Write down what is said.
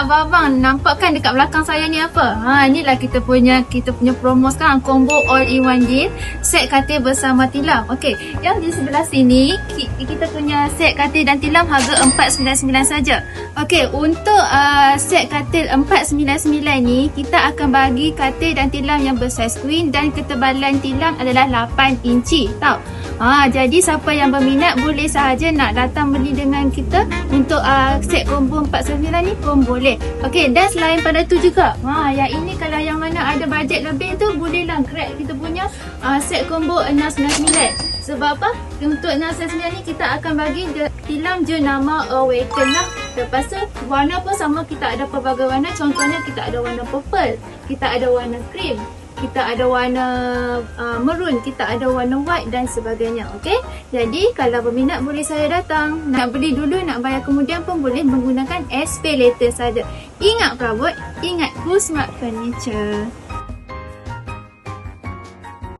abang-abang nampak kan dekat belakang saya ni apa? Inilah kita punya promo sekarang, combo all in one deal, set katil bersama tilam. Okey, yang di sebelah sini kita punya set katil dan tilam harga 499 saja. Okey, untuk set katil 499 ni kita akan bagi katil dan tilam yang bersaiz queen dan ketebalan tilam adalah 8 inci tau. Jadi siapa yang berminat boleh sahaja nak datang beli dengan kita untuk set combo 499 ni pun boleh. Okey, dan selain pada tu juga, yang ini kalau yang mana ada bajet lebih tu bolehlah grab kita punya set combo 699. Sebab apa? Untuk 699 ni kita akan bagi tilam jenama Awaken lah. Lepas tu warna pun sama, kita ada pelbagai warna. Contohnya kita ada warna purple, kita ada warna cream, kita ada warna maroon, kita ada warna white dan sebagainya. Okey, jadi kalau berminat boleh saya datang. Nak beli dulu, nak bayar kemudian pun boleh menggunakan SPay later saja. Ingat perabot, ingat Go Smart Furniture.